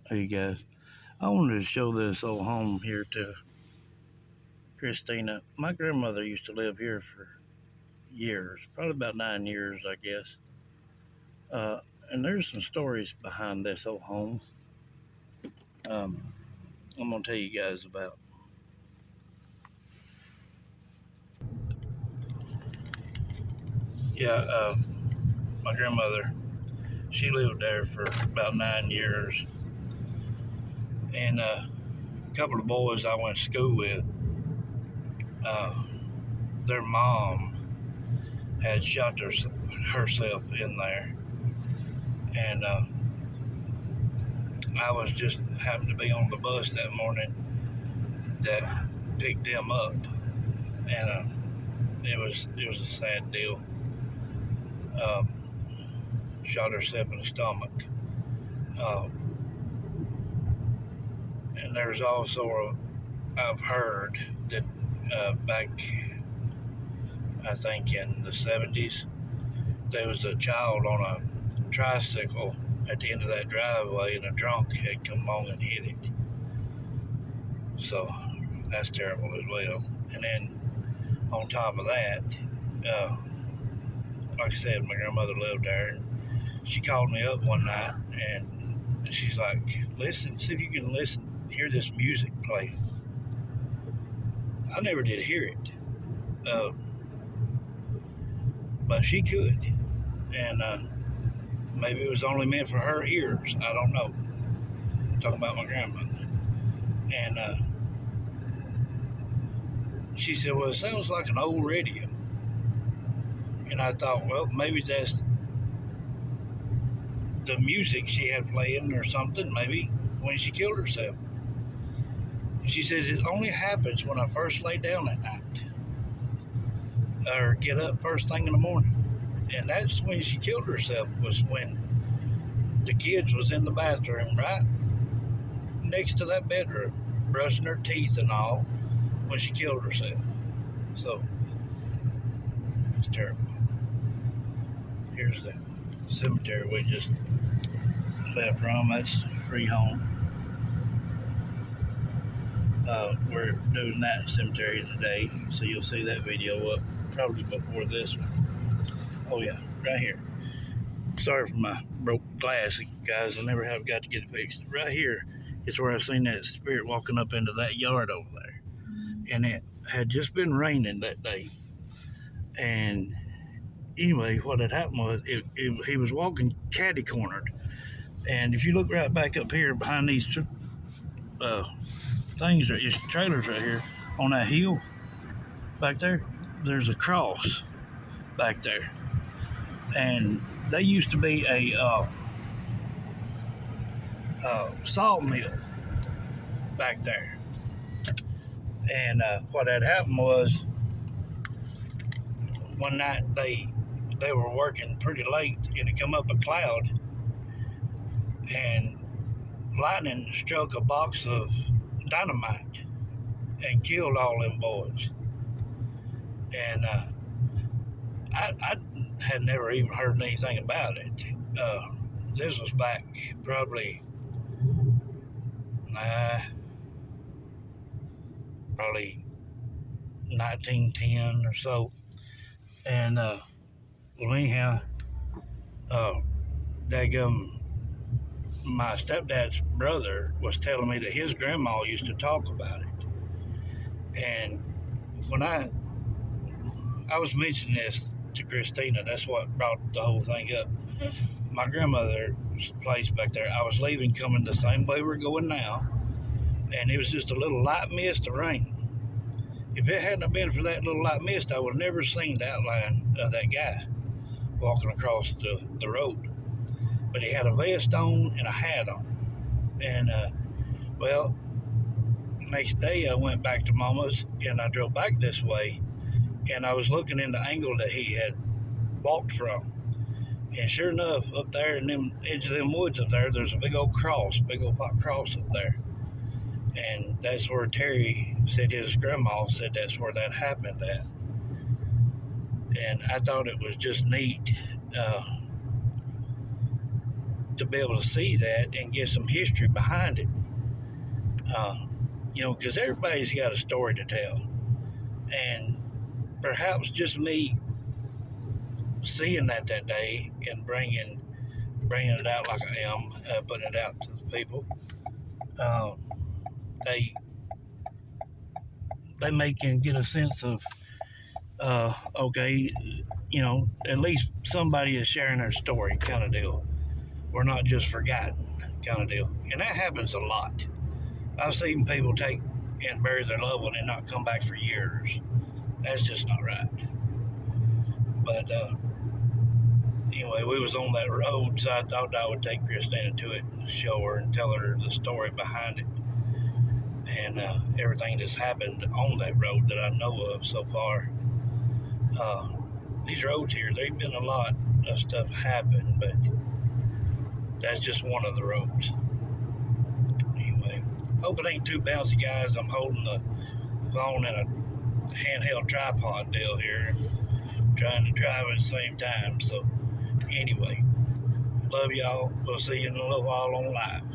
Hey guys, I wanted to show this old home here to Christina. My grandmother used to live here for years, probably about 9 years, I guess. Uh, and there's some stories behind this old home. I'm gonna tell you guys about. Yeah, my grandmother, she lived there for about 9 years, and a couple of boys I went to school with, uh, their mom had shot herself in there, and I was just happened to be on the bus that morning that picked them up, and it was a sad deal. Um, Shot herself in the stomach, uh, and there's also I've heard that back I think in the 70s there was a child on a tricycle at the end of that driveway, and a drunk had come along and hit it. So that's terrible as well. And then on top of that, uh, like I said, my grandmother lived there. And she called me up one night, and she's like, "Listen, see if you can hear this music playing." I never did hear it, uh, but she could, and maybe it was only meant for her ears. I don't know. I'm talking about my grandmother, and she said, "Well, it sounds like an old radio." And I thought, well, maybe that's the music she had playing or something, maybe when she killed herself. She said it only happens when I first lay down at night or get up first thing in the morning. And that's when she killed herself, was when the kids was in the bathroom right next to that bedroom, brushing her teeth and all, when she killed herself. So it's terrible. Here's the cemetery we just left from. That's free home. We're doing that cemetery today, so you'll see that video up probably before this one. Oh yeah, right here. Sorry for my broke glass, guys. I never have got to get it fixed. Right here is where I've seen that spirit walking up into that yard over there, and it had just been raining that day. And anyway, what had happened was he was walking catty cornered, and if you look right back up here behind these uh, things, it's trailers right here on that hill back there. There's a cross back there, and they used to be a salt mill back there. And what had happened was one night they were working pretty late, and it come up a cloud, and lightning struck a box of dynamite and killed all them boys. And I had never even heard anything about it. This was back probably 1910 or so. And well, anyhow, daggum, my stepdad's brother was telling me that his grandma used to talk about it. And when I was mentioning this to Christina, that's what brought the whole thing up. My grandmother's place back there, I was leaving coming the same way we're going now, and it was just a little light mist of rain. If it hadn't been for that little light mist, I would have never seen the outline of that guy walking across the road. But he had a vest on and a hat on. And, well, next day I went back to Mama's, and I drove back this way, and I was looking in the angle that he had walked from. And sure enough, up there in the edge of them woods up there, there's a big old cross, big old hot cross up there. And that's where Terry said his grandma said that's where that happened at. And I thought it was just neat. to be able to see that and get some history behind it. Because everybody's got a story to tell, and perhaps just me seeing that day and bringing it out like I am, putting it out to the people. They may can get a sense of okay, at least somebody is sharing their story, kind of deal. We're not just forgotten, kind of deal. And that happens a lot. I've seen people take and bury their loved one and not come back for years. That's just not right. But anyway, we was on that road, so I thought I would take Christina to it and show her and tell her the story behind it and everything that's happened on that road that I know of so far. These roads here, they've been a lot of stuff happen, but that's just one of the roads. Anyway, hope it ain't too bouncy, guys. I'm holding the phone in a handheld tripod deal here, trying to drive at the same time. So anyway, love y'all. We'll see you in a little while on live.